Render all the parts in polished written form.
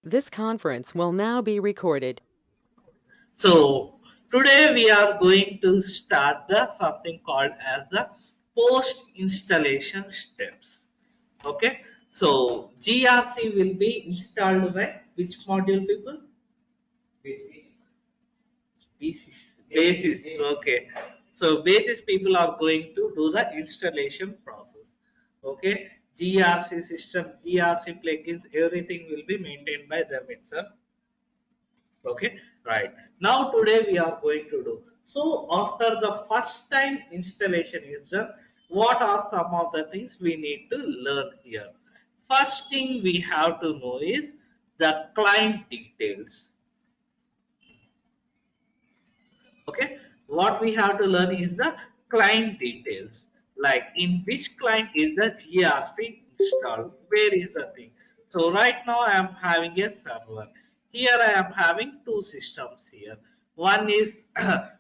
This conference will now be recorded. So today we are going to start the something called as the post installation steps. Okay. So GRC will be installed by which module people? Basis. Okay. So basis people are going to do the installation process. Okay. GRC system, GRC plugins, everything will be maintained by them itself. Okay, right. Now today we are going to do. So after the first time installation is done, what are some of the things we need to learn here? First thing we have to know is the client details. Okay, what we have to learn is the client details, like in which client is the GRC installed, where is the thing. So right now I am having a server. Here I am having two systems here. One is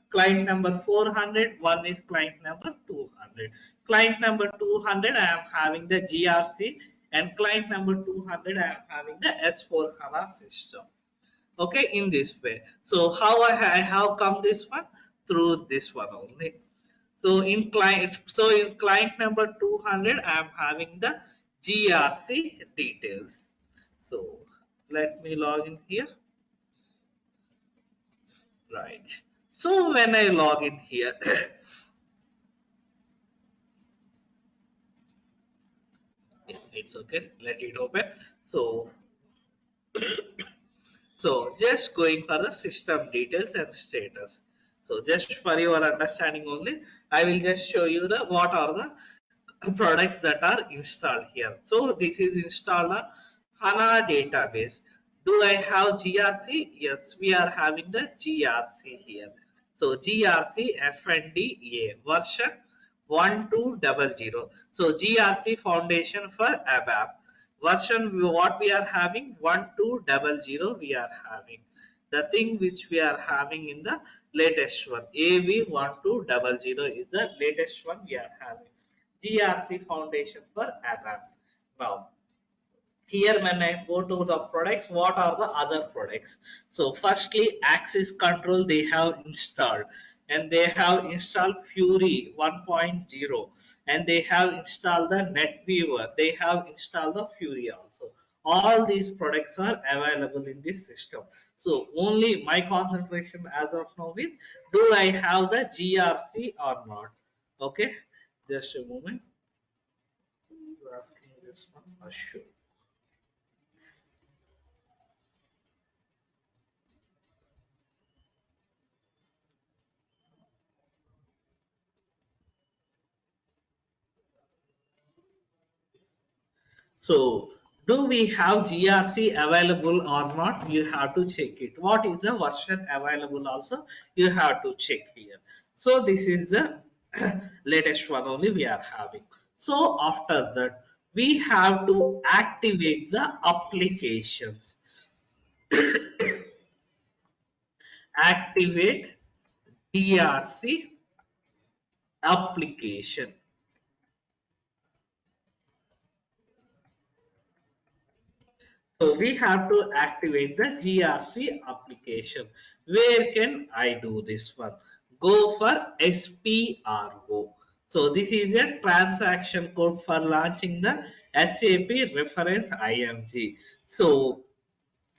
client number 400, one is client number 200. Client number 200 I am having the GRC, and client number 200 I am having the S4 HANA system. Okay, in this way. So how I have come this one? Through this one only. So in client number 200 I am having the GRC details. So let me log in here. Right. So when I log in here, it's okay, let it open. So just going for the system details and status. So just for your understanding only, I will just show you the what are the products that are installed here. So this is installed on HANA database. Do I have GRC? Yes, we are having the GRC here. So GRC FNDA version 1200. So GRC Foundation for ABAP version what we are having 1200 we are having. The thing which we are having in the latest one AV1200 is the latest one we are having. GRC Foundation for ABAP. Now here when I go to the products, what are the other products? So firstly, access control they have installed, and they have installed Fury 1.0, and they have installed the NetWeaver. They have installed the Fury also. All these products are available in this system. So only my concentration as of now is, do I have the GRC or not? Okay, just a moment. You're asking this one. Sure. So, do we have GRC available or not? You have to check it. What is the version available also? You have to check here. So, this is the latest one only we are having. So, after that, we have to activate the applications. Activate DRC application. So we have to activate the GRC application. Where can I do this one? Go for SPRO. So this is a transaction code for launching the SAP reference IMG. So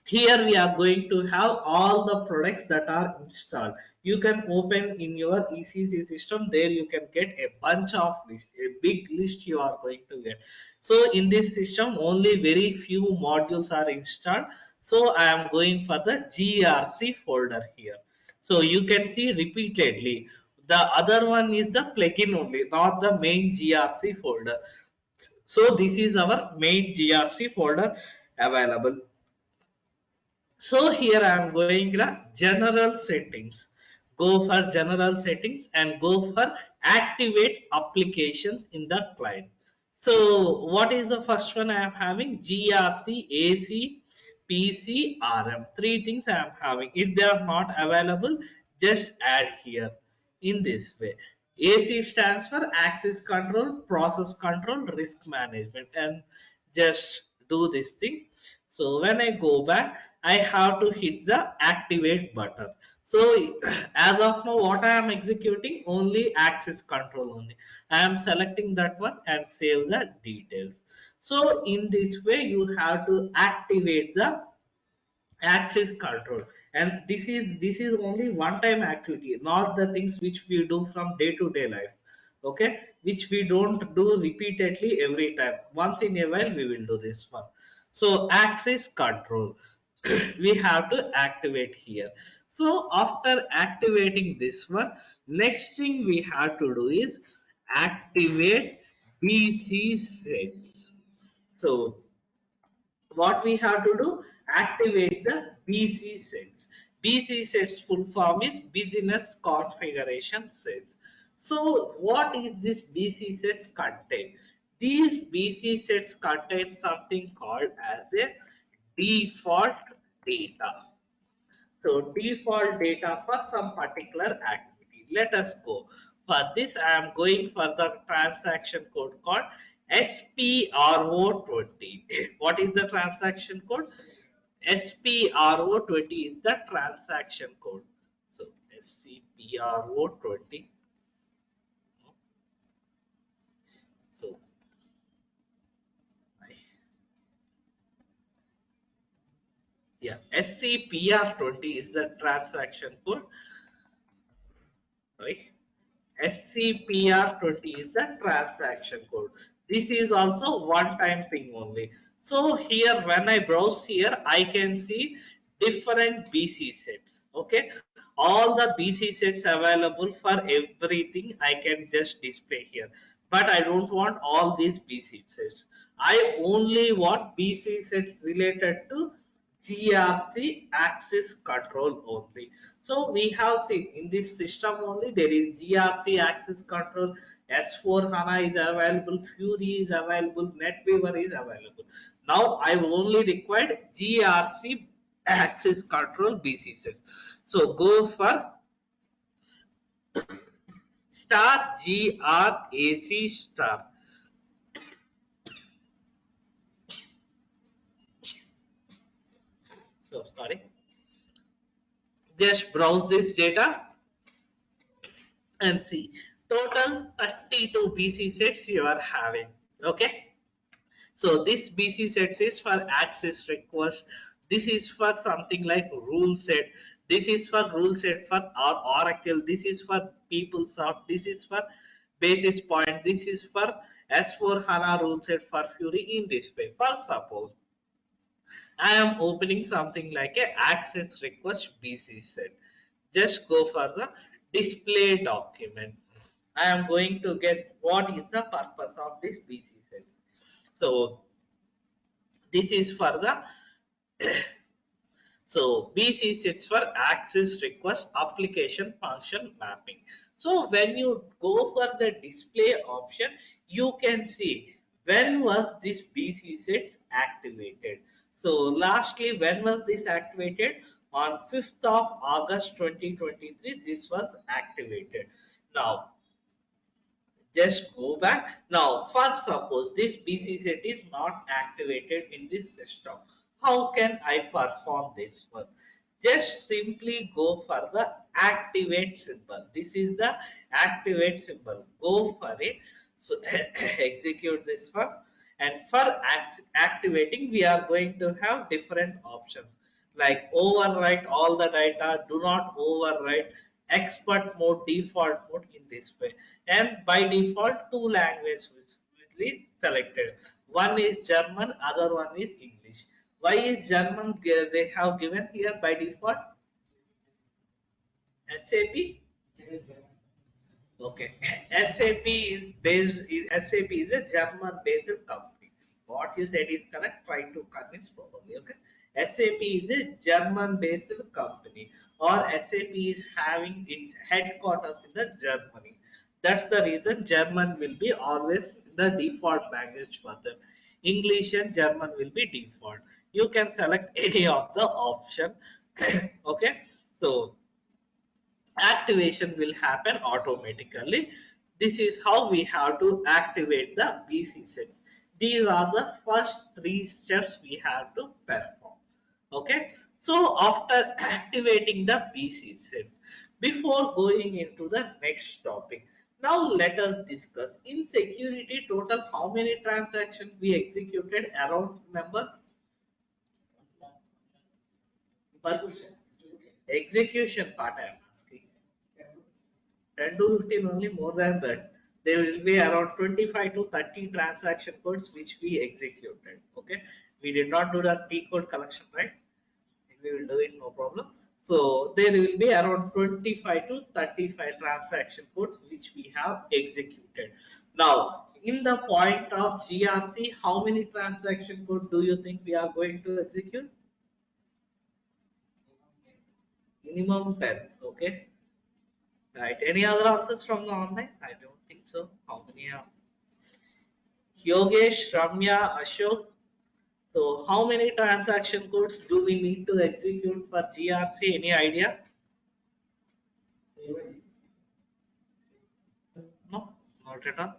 here we are going to have all the products that are installed. You can open in your ECC system. There you can get a bunch of list, a big list you are going to get. So in this system, only very few modules are installed. So I am going for the GRC folder here. So you can see repeatedly. The other one is the plugin only, not the main GRC folder. So this is our main GRC folder available. So here I am going to general settings. Go for general settings and go for activate applications in the client. So what is the first one I am having? GRC, AC, PC, RM. Three things I am having. If they are not available, just add here in this way. AC stands for access control, process control, risk management, and just do this thing. So when I go back, I have to hit the activate button. So as of now, what I am executing only access control only. I am selecting that one and save the details. So in this way, you have to activate the access control, and this is only one time activity, not the things which we do from day to day life. Okay, which we don't do repeatedly every time. Once in a while we will do this one. So access control we have to activate here. So after activating this one, next thing we have to do is activate bc sets. So what we have to do, activate the bc sets. Bc sets full form is business configuration sets. So what is this bc sets contain? These bc sets contain something called as a default data. So default data for some particular activity. Let us go. For this, I am going for the transaction code called SPRO20. What is the transaction code? SPRO20 is the transaction code. So SCPRO20. So yeah, SCPR20 is the transaction code. Right? SCPR20 is the transaction code. This is also one time thing only. So here when I browse here, I can see different BC sets. Okay. All the BC sets available for everything I can just display here. But I don't want all these BC sets. I only want BC sets related to GRC access control only. So we have seen in this system only there is GRC access control, S4 HANA is available, Fury is available, NetWeaver is available. Now I only required GRC access control BC sets. So go for star GRAC star. So sorry. Just browse this data and see total 32 BC sets you are having. Okay. So this BC sets is for access request. This is for something like rule set. This is for rule set for Oracle. This is for PeopleSoft. This is for basis point. This is for S4 HANA rule set for Fury in this way. For suppose I am opening something like a access request BC set. Just go for the display document. I am going to get what is the purpose of this BC sets. So this is for the so BC sits for access request application function mapping. So when you go for the display option, you can see when was this BC sets activated. So lastly, when was this activated? On 5th of August 2023, this was activated. Now just go back. Now, first suppose this BC set is not activated in this system. How can I perform this one? Just simply go for the activate symbol. This is the activate symbol. Go for it. So execute this one. And for activating, we are going to have different options like overwrite all the data, do not overwrite, expert mode, default mode in this way. And by default, two languages will be selected. One is German, other one is English. Why is German they have given here by default? SAP. Okay. SAP is a German based company. What you said is correct. Try to convince properly. Okay. SAP is a German based company, or SAP is having its headquarters in the Germany. That's the reason German will be always the default language for them. English and German will be default. You can select any of the option. Okay. So activation will happen automatically. This is how we have to activate the BC sets. These are the first three steps we have to perform. Okay, so after activating the PC sets, before going into the next topic, now let us discuss in security total how many transactions we executed around number. First, execution part I am asking. 10 to 15 only, more than that. There will be around 25 to 30 transaction codes which we executed. Okay. We did not do the T code collection, right? We will do it, no problem. So there will be around 25 to 35 transaction codes which we have executed. Now, in the point of GRC, how many transaction code do you think we are going to execute? Minimum 10. Okay. Right. Any other answers from the online? I don't think so. How many are? Yogesh, Ramya, Ashok. So, how many transaction codes do we need to execute for GRC? Any idea? No, not at all.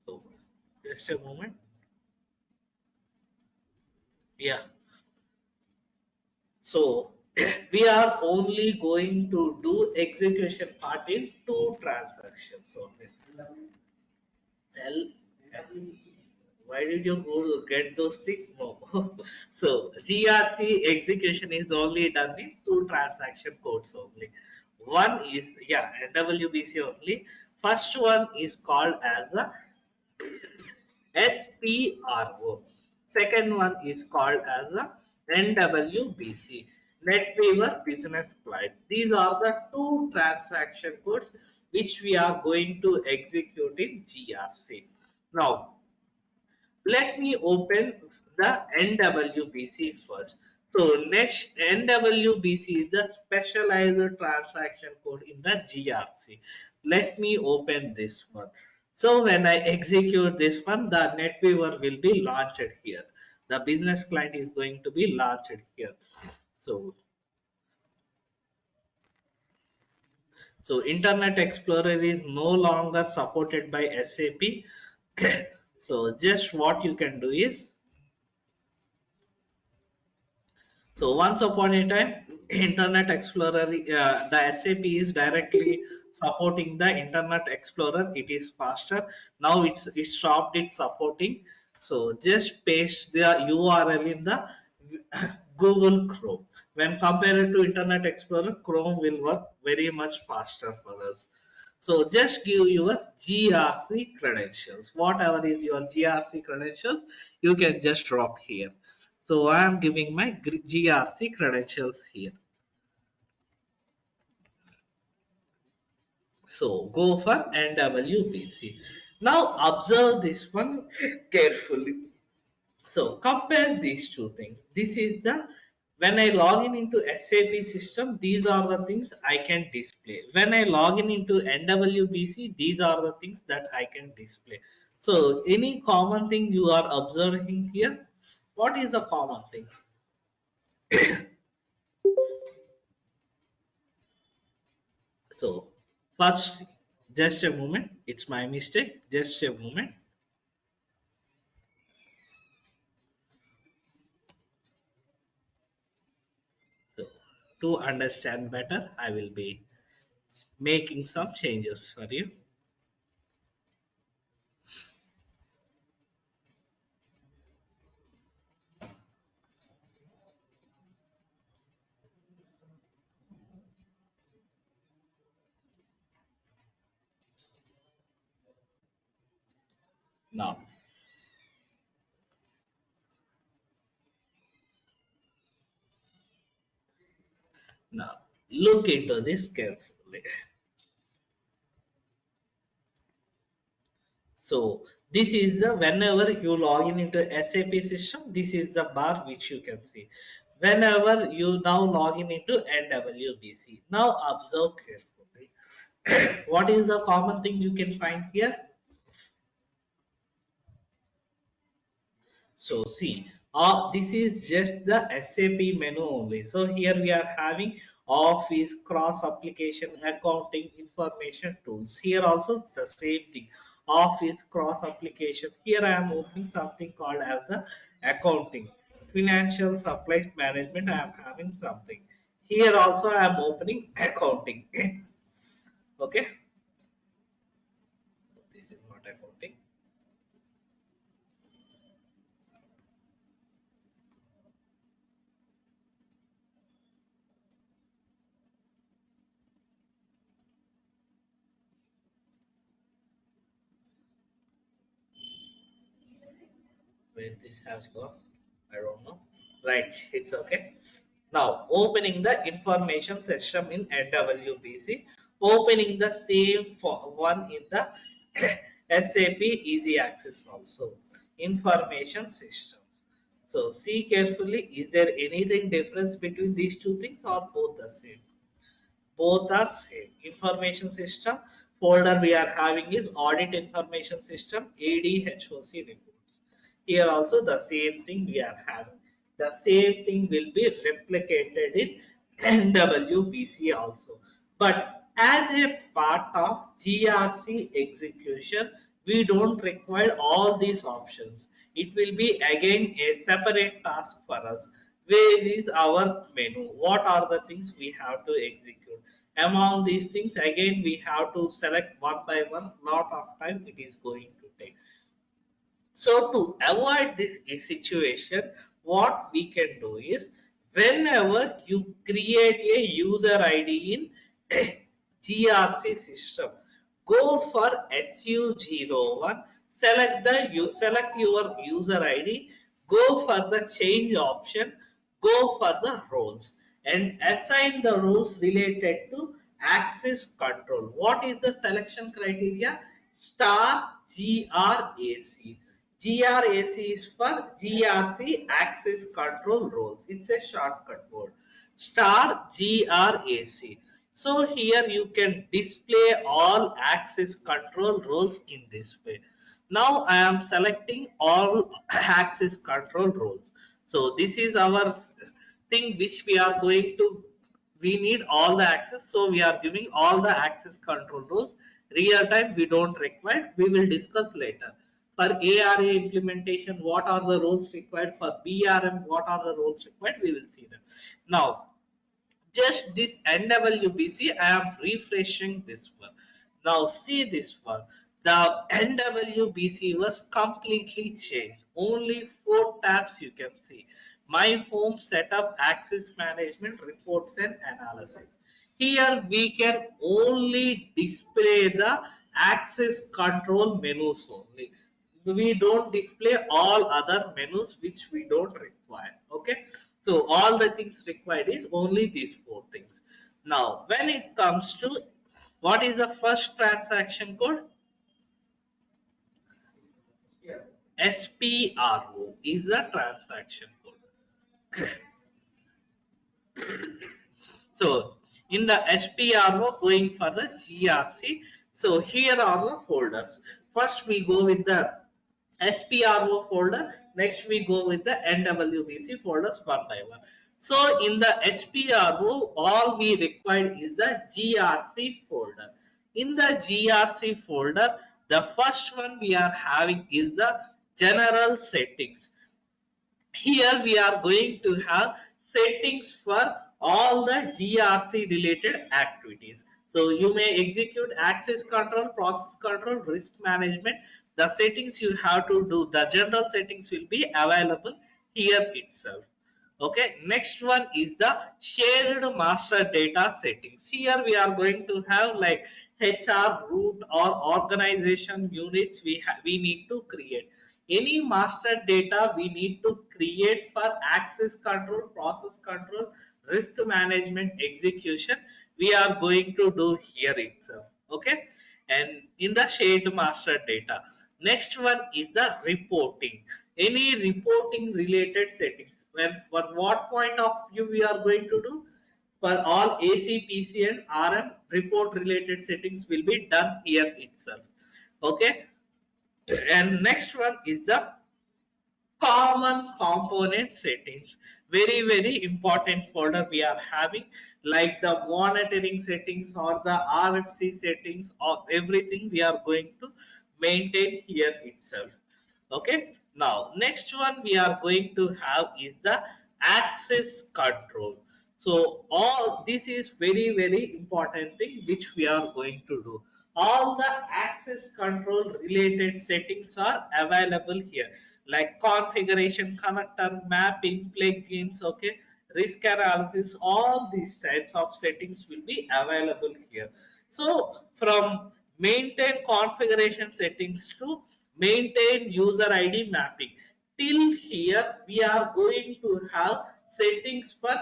So, just a moment. Yeah. So, we are only going to do execution part in two transactions only. L Why did you go get those things? No. So GRC execution is only done in two transaction codes only. One is, yeah, WBC only. First one is called as the SPRO. Second one is called as the NWBC. NetWeaver Business Client. These are the two transaction codes which we are going to execute in GRC. Now, let me open the NWBC first. So next NWBC is the specialized transaction code in the GRC. Let me open this one. So when I execute this one, the NetWeaver will be launched here. The business client is going to be launched here. So, so Internet Explorer is no longer supported by SAP. So just what you can do is, so once upon a time, Internet Explorer, the SAP is directly supporting the Internet Explorer. It is faster. Now it stopped it supporting. So just paste the URL in the Google Chrome. When compared to Internet Explorer, Chrome will work very much faster for us. So just give your GRC credentials. Whatever is your GRC credentials, you can just drop here. So I am giving my GRC credentials here. So go for NWBC. Now observe this one carefully. So compare these two things. This is the, when I log in into SAP system, these are the things I can display. When I log in into NWBC, these are the things that I can display. So any common thing you are observing here? What is a common thing? So first, just a moment. It's my mistake. Just a moment. So to understand better, I will be making some changes for you. Now, now look into this carefully. So this is the, whenever you log in into SAP system, this is the bar which you can see. Whenever you now log in into NWBC, now observe carefully. What is the common thing you can find here? So see, this is just the SAP menu only. So here we are having Office, cross application, accounting, information tools. Here also the same thing. office cross application. Here I am opening something called as the accounting, financial supplies management. I am having something. Here also I am opening accounting. Okay, so this is not accounting. Where this has gone, I don't know. Right, it's okay. Now opening the information system in NWBC, opening the same for one in the SAP Easy Access also, information systems. So see carefully, is there anything difference between these two things or both the same? Both are same. Information system folder we are having is audit information system, ADHOC reports. Here also the same thing we are having. The same thing will be replicated in NWBC also. But as a part of GRC execution, we don't require all these options. It will be again a separate task for us. Where is our menu? What are the things we have to execute? Among these things, again, we have to select one by one. Lot of time it is going to take. So to avoid this situation, what we can do is whenever you create a user ID in GRC system, go for SU01, select your user ID, go for the change option, go for the roles and assign the roles related to access control. What is the selection criteria? Star GRAC. GRAC is for GRC access control roles. It's a shortcut word. Star GRAC. So here you can display all access control roles in this way. Now I am selecting all access control roles. So this is our thing which we are going to, we need all the access, so we are giving all the access control roles. Real time we don't require, we will discuss later. For ARA implementation, what are the roles required? For BRM, what are the roles required? We will see them. Now just this NWBC, I am refreshing this one. Now see this one. The NWBC was completely changed. Only 4 tabs you can see. My home setup, access management, reports and analysis. Here we can only display the access control menus only. We don't display all other menus which we don't require. Okay, so all the things required is only these 4 things. Now when it comes to what is the first transaction code? SPRO is the transaction code. So in the SPRO, going for the GRC, so here are the folders. First we go with the SPRO folder, next we go with the NWBC folders one by one. So in the SPRO, all we require is the GRC folder. In the GRC folder, the first one we are having is the general settings. Here we are going to have settings for all the GRC related activities. So you may execute access control, process control, risk management. The settings you have to do, the general settings will be available here itself. Okay, next one is the shared master data settings. Here we are going to have like HR, root or organization units we need to create. Any master data we need to create for access control, process control, risk management, execution, we are going to do here itself. Okay, and in the shared master data. Next one is the reporting. Any reporting related settings. When for what point of view we are going to do? For all AC, PC and RM report related settings will be done here itself. Okay. And next one is the common component settings. Very important folder we are having, like the monitoring settings or the RFC settings or everything we are going to maintained here itself. Okay, now next one we are going to have is the access control. So all this is very important thing which we are going to do. All the access control related settings are available here, like configuration, connector, mapping, plugins, okay, risk analysis, all these types of settings will be available here. So from maintain configuration settings to maintain user ID mapping, till here we are going to have settings for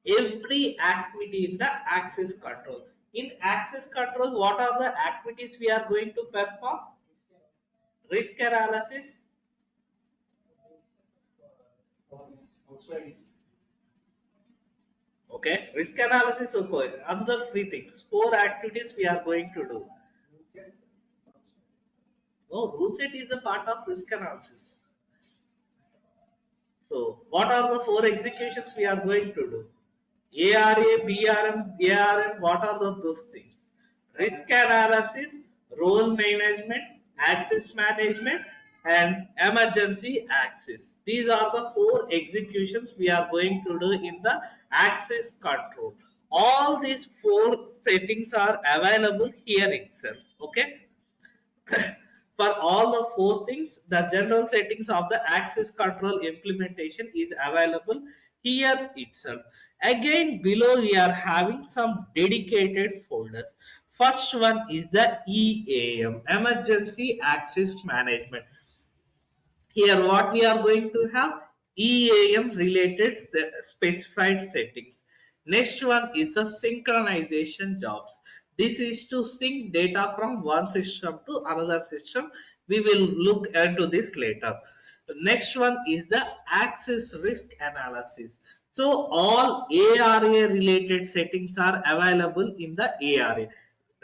every activity in the access control. In access control, what are the activities we are going to perform? Risk analysis. Okay, risk analysis. Okay, another three things, four activities we are going to do. No, rule set is a part of risk analysis. So, what are the four executions we are going to do? ARA, BRM, ARM, what are those things? Risk analysis, role management, access management, and emergency access. These are the four executions we are going to do in the access control. All these four settings are available here itself. Okay. For all the four things, the general settings of the access control implementation is available here itself. Again, below we are having some dedicated folders. First one is the EAM, Emergency Access Management. Here what we are going to have, EAM related specified settings. Next one is the synchronization jobs. This is to sync data from one system to another system. We will look into this later. The next one is the access risk analysis. So all ARA related settings are available in the ARA.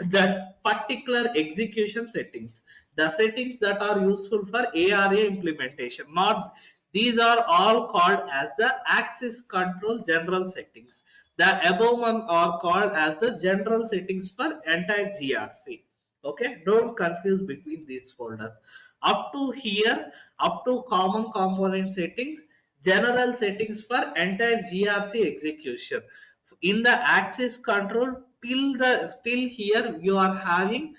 That particular execution settings, the settings that are useful for ARA implementation, not these are all called as the access control general settings. The above one are called as the general settings for entire GRC. Okay, don't confuse between these folders. Up to here, up to common component settings, general settings for entire GRC execution. In the access control, till here you are having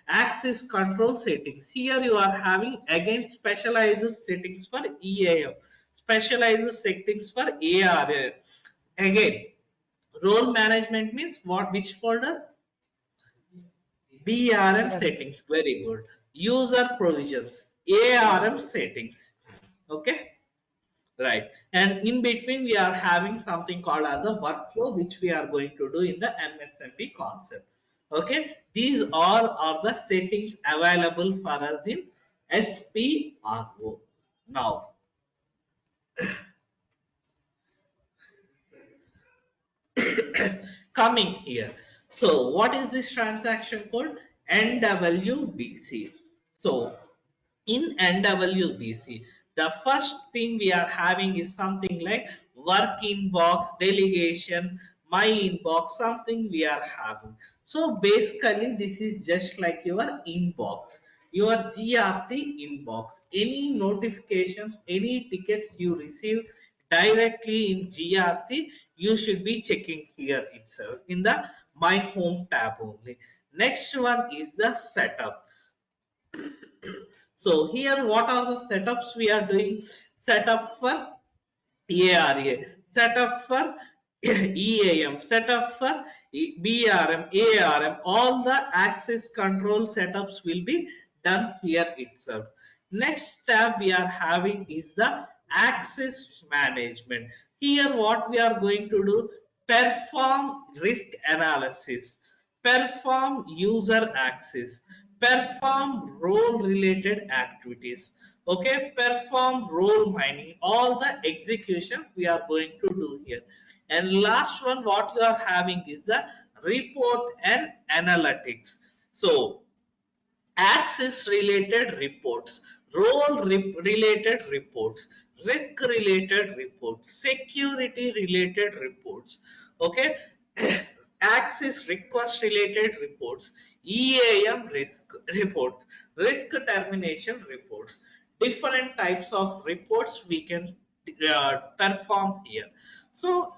access control settings. Here you are having again specialized settings for EAM, specialized settings for ARA. Again, role management means what, which folder? BRM settings, very good. User provisions, ARM settings. Okay, right. And in between, we are having something called as a workflow, which we are going to do in the MSMP concept. Okay, these all are the settings available for us in SPRO. Now, coming here. So, what is this transaction code? NWBC. So, in NWBC, the first thing we are having is something like work inbox, delegation, my inbox, something we are having. So basically, this is just like your inbox, your GRC inbox. Any notifications, any tickets you receive directly in GRC, you should be checking here itself in the My Home tab only. Next one is the setup. So here what are the setups we are doing? Setup for ARA, setup for EAM, setup for BRM, ARM, all the access control setups will be done here itself. Next tab we are having is the access management. Here what we are going to do, perform risk analysis, perform user access, perform role related activities, okay, perform role mining, all the execution we are going to do here. And last one what you are having is the report and analytics. So access related reports, role related reports, risk related reports, security related reports, okay, access request related reports, EAM risk reports, risk termination reports. Different types of reports we can perform here. So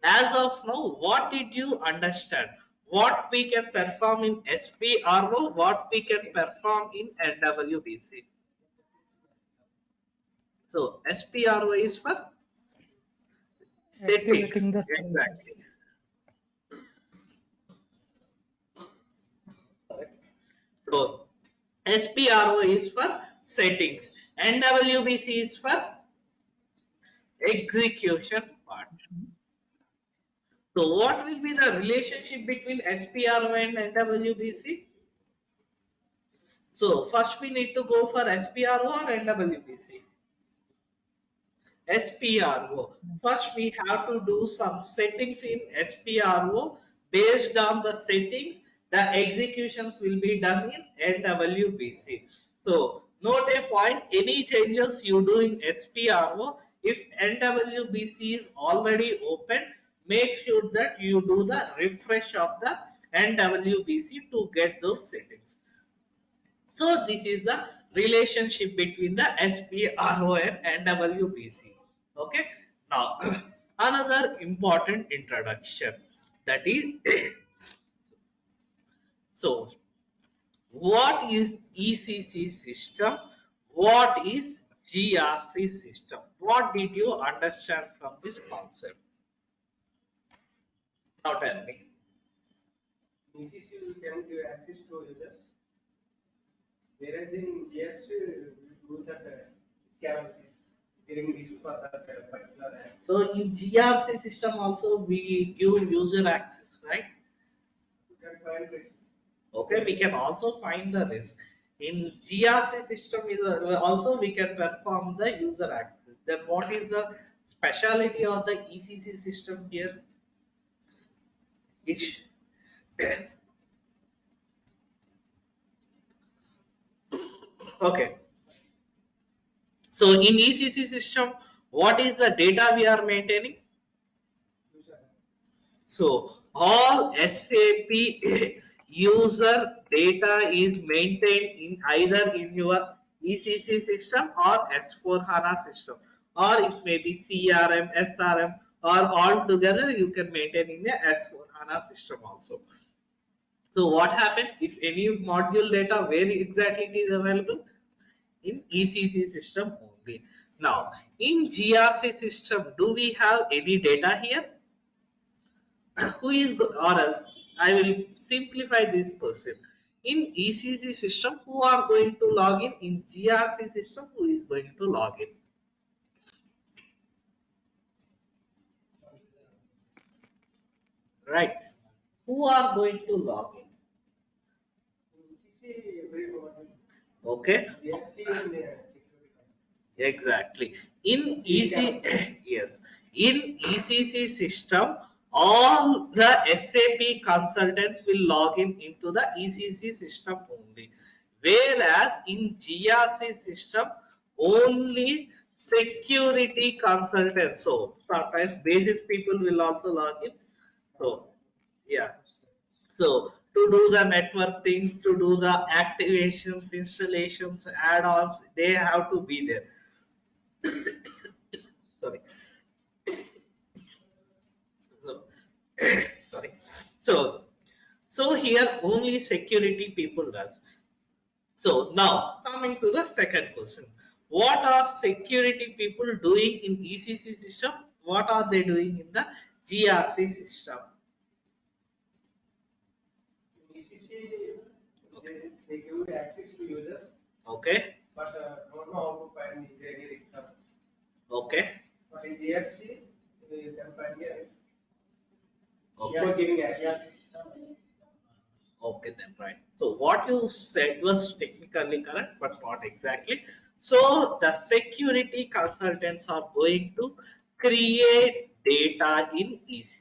as of now, what did you understand? What we can perform in SPRO, what we can perform in NWBC. So SPRO is for Estimating settings. the solution. Exactly. So SPRO is for settings. NWBC is for execution part. So what will be the relationship between SPRO and NWBC? So first we need to go for SPRO or NWBC. SPRO. First, we have to do some settings in SPRO. Based on the settings, the executions will be done in NWBC. So, note a point, any changes you do in SPRO, if NWBC is already open, make sure that you do the refresh of the NWBC to get those settings. So this is the relationship between the SPRO and NWBC. Okay. Now another important introduction, that is so what is ECC system? What is GRC system? What did you understand from this concept? Now tell me. ECC can give access to users, whereas in GRC, we do that scam analysis, giving risk for that particular access. So in GRC system also we give user access, right? You can find risk. Okay, we can also find the risk. In GRC system is also we can perform the user access. Then what is the speciality of the ECC system here? Which okay. So in ECC system, what is the data we are maintaining? User. So all SAP user data is maintained in either in your ECC system or S4 HANA system, or it may be CRM, SRM, or all together you can maintain in the S4 HANA system also. So what happened if any module data, where exactly it is available? In ECC system only. Now in GRC system, do we have any data here? Who is or else I will simplify this question. In ECC system, who are going to log in GRC system, who is going to log in? Right, who are going to log in? In ECC, everyone. Okay, GRC and security. exactly. In EC, yes, in ECC system, all the SAP consultants will log in into the ECC system only. Whereas in GRC system, only security consultants. So sometimes basis people will also log in. So yeah. So to do the network things, to do the activations, installations, add-ons, they have to be there. Sorry. So, sorry. So, so here only security people does. So now coming to the second question. What are security people doing in ECC system? What are they doing in the GRC system? In ECC, they give access to users, Okay. but don't know how to find is there any risk. Okay. But in GRC, you can find a risk. Okay. For giving access. Okay, then right. So what you said was technically correct, but not exactly. So the security consultants are going to create data in ECC.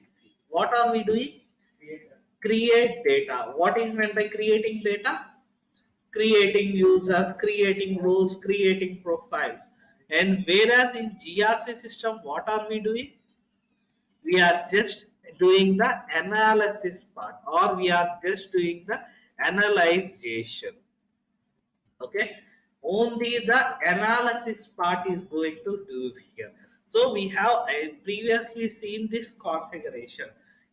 What are we doing? Creator. Create data. What is meant by creating data? Creating users, creating roles, creating profiles. And whereas in GRC system, what are we doing? We are just doing the analysis part, or we are just doing the analyzation. Okay, only the analysis part is going to do here. So we have previously seen this configuration.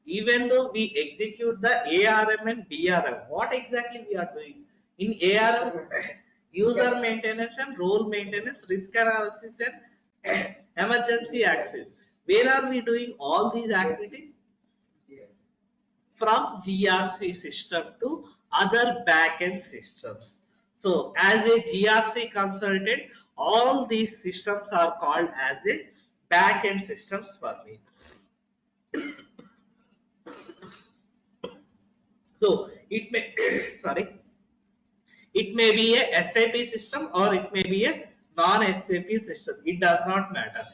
Even though we execute the ARM and DRM, what exactly we are doing in ARM? User maintenance and role maintenance, risk analysis and emergency access. Where are we doing all these activities? Yes. From GRC system to other backend systems. So as a GRC consultant, all these systems are called as a backend systems for me. So it may, sorry, it may be a SAP system or it may be a non-SAP system. It does not matter.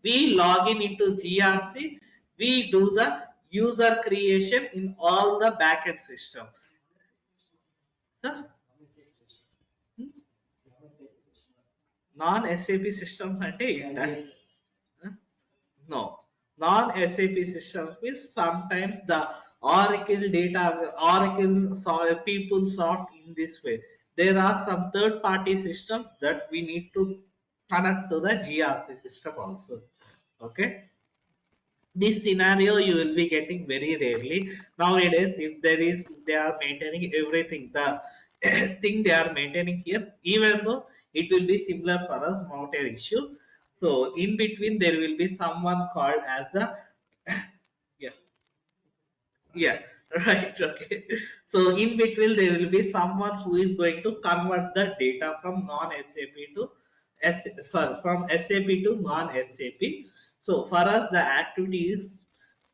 We log in into GRC, we do the user creation in all the backend system. Sir? Non-SAP systems అంటే ఏంటా? No. Non-SAP systems is sometimes the Oracle data, Oracle PeopleSoft in this way. There are some third-party systems that we need to connect to the GRC system also. Okay. This scenario you will be getting very rarely nowadays. If there is, they are maintaining everything, the thing they are maintaining here, even though it will be similar for us, not an issue. So in between there will be someone called as the yeah, yeah, right, okay. So in between there will be someone who is going to convert the data from non-SAP to sorry, from SAP to non-SAP. So for us the activity is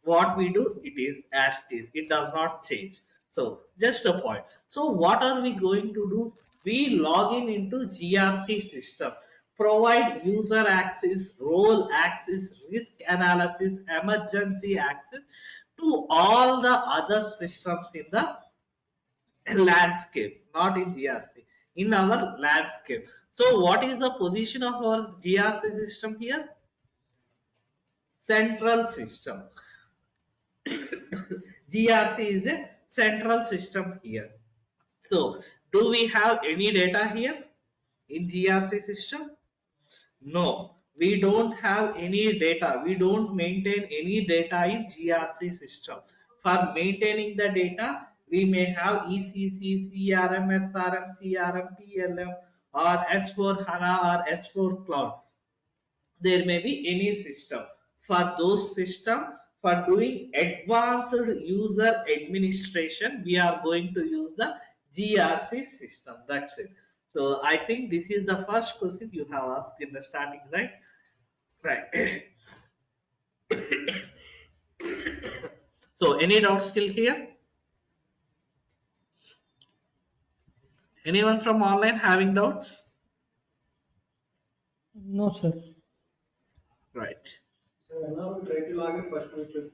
what we do, it is as it is. It does not change. So just a point. So what are we going to do? We log in into GRC system, provide user access, role access, risk analysis, emergency access to all the other systems in the landscape, not in GRC, in our landscape. So what is the position of our GRC system here? Central system. GRC is a central system here. So do we have any data here in GRC system? No, we don't have any data. We don't maintain any data in GRC system. For maintaining the data, we may have ECC, CRM, SRM, CRM, PLM, or S4 HANA or S4 Cloud. There may be any system. For those system, for doing advanced user administration, we are going to use the GRC system. That's it. So I think this is the first question you have asked in the starting, right? Right. So any doubts still here? Anyone from online having doubts? No, sir. Right. So now we try to log in first, we should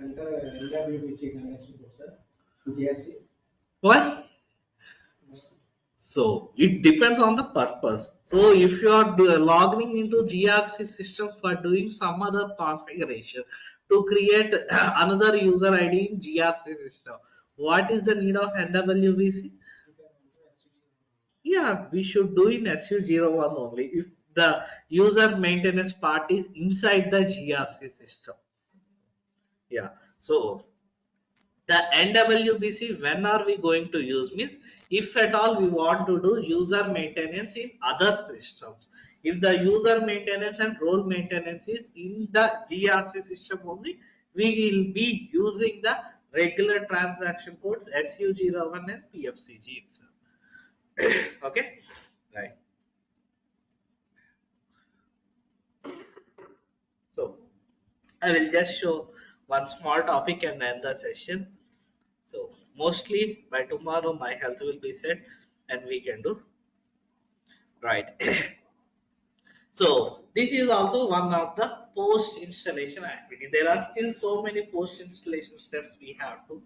enter NWBC connection, sir. GRC. Why? So it depends on the purpose. So if you are logging into GRC system for doing some other configuration to create another user ID in GRC system, what is the need of NWBC? Yeah, we should do in SU01 only if the user maintenance part is inside the GRC system. Yeah. So the NWBC, when are we going to use means if at all we want to do user maintenance in other systems. If the user maintenance and role maintenance is in the GRC system only, we will be using the regular transaction codes SU01 and PFCG itself. Okay, right. So I will just show one small topic and end the session. So mostly by tomorrow my health will be set and we can do right. So this is also one of the post installation activity. There are still so many post installation steps we have to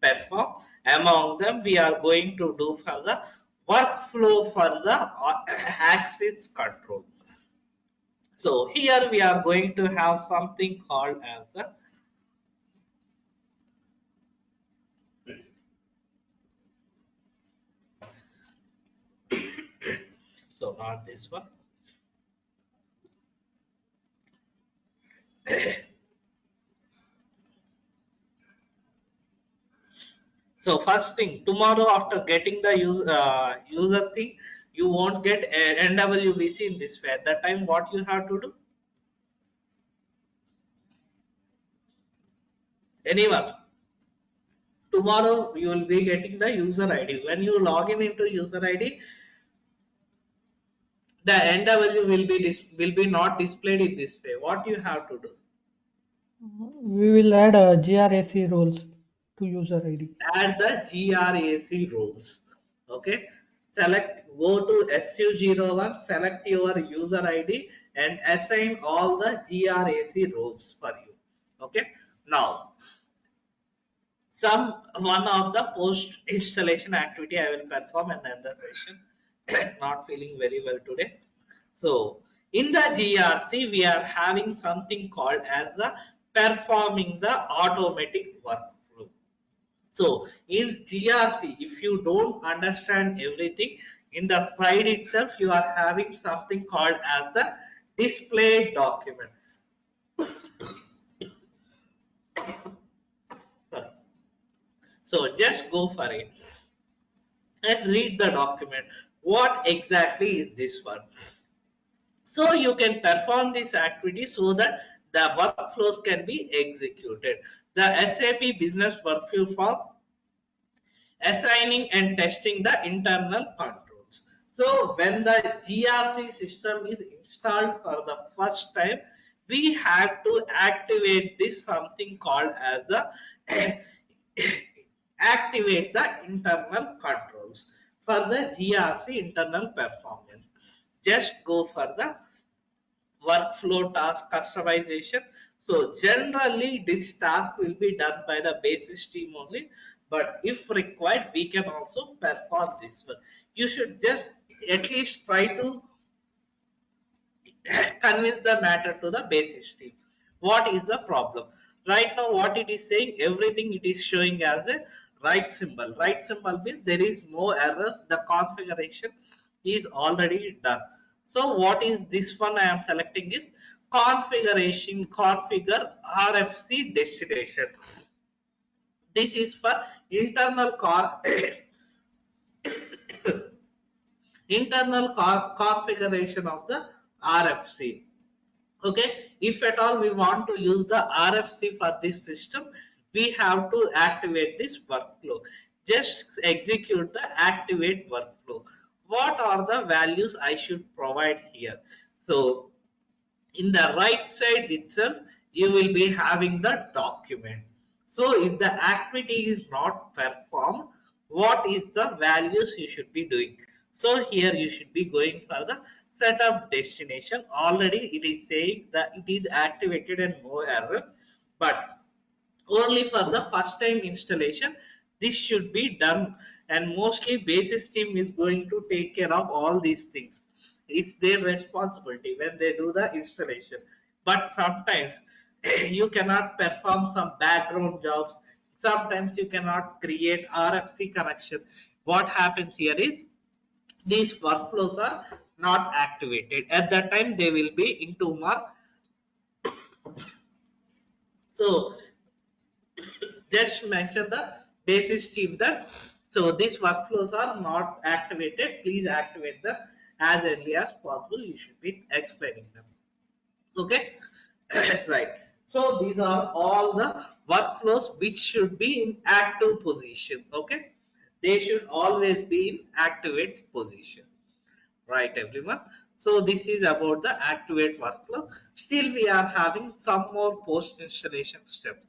perform. Among them we are going to do for the workflow for the access control. So here we are going to have something called as the So not this one. So first thing, tomorrow after getting the user thing, you won't get a NWBC in this way. At that time, what you have to do? Anyone? Tomorrow you will be getting the user ID. When you log in into user ID, the NW will be not displayed in this way. What you have to do? We will add GRAC roles to user ID. Add the GRAC rules. Okay. Select, go to SU01, select your user ID and assign all the GRAC roles for you. Okay. Now, one of the post installation activity I will perform and end the session. Not feeling very well today. So in the GRC, we are having something called as the performing the automatic workflow. So in GRC, if you don't understand everything, in the slide itself, you are having something called as the display document. Sorry. So just go for it and read the document. What exactly is this one? So you can perform this activity so that the workflows can be executed. The SAP business workflow for assigning and testing the internal controls. So when the GRC system is installed for the first time, we have to activate this something called as the activate the internal controls for the GRC internal performance. Just go for the workflow task customization. So generally this task will be done by the basis team only, but if required we can also perform this one. You should just at least try to convince the matter to the basis team. What is the problem? Right now, what it is saying, everything it is showing as a right symbol. Right symbol means there is no errors. The configuration is already done. So, what is this one I am selecting is configuration, configure RFC destination. This is for internal car internal configuration of the RFC. Okay, if at all we want to use the RFC for this system, we have to activate this workflow. Just execute the activate workflow. What are the values I should provide here? So in the right side itself, you will be having the document. So if the activity is not performed, what is the values you should be doing? So here you should be going for the setup destination. Already it is saying that it is activated and no errors, but only for the first time installation this should be done, and mostly basis team is going to take care of all these things. It's their responsibility when they do the installation, but sometimes you cannot perform some background jobs. Sometimes you cannot create RFC connection. What happens here is these workflows are not activated at that time, they will be into mark. So just mention the basis team that so these workflows are not activated, please activate them as early as possible. You should be explaining them. Okay. Right. So these are all the workflows which should be in active position. Okay, they should always be in activate position, right everyone? So this is about the activate workflow. Still we are having some more post installation steps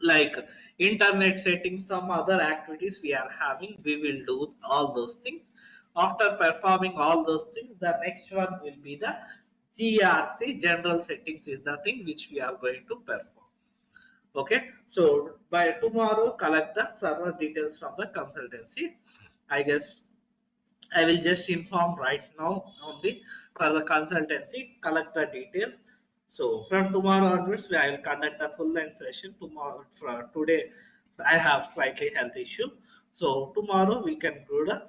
like internet settings, some other activities we are having. We will do all those things. After performing all those things, the next one will be the GRC general settings is the thing which we are going to perform. Okay, so by tomorrow collect the server details from the consultancy. I guess I will just inform right now only for the consultancy, collect the details. So from tomorrow onwards, I will conduct a full length session tomorrow. For today, so I have slightly health issue. So tomorrow we can do the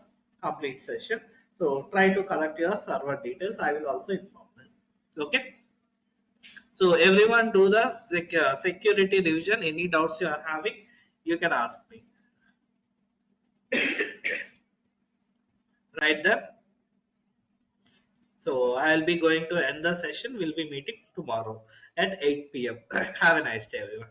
complete session. So try to collect your server details. I will also inform them. Okay. So everyone do the security revision. Any doubts you are having, you can ask me. Right there. So I'll be going to end the session. We'll be meeting tomorrow at 8 p.m. Have a nice day, everyone.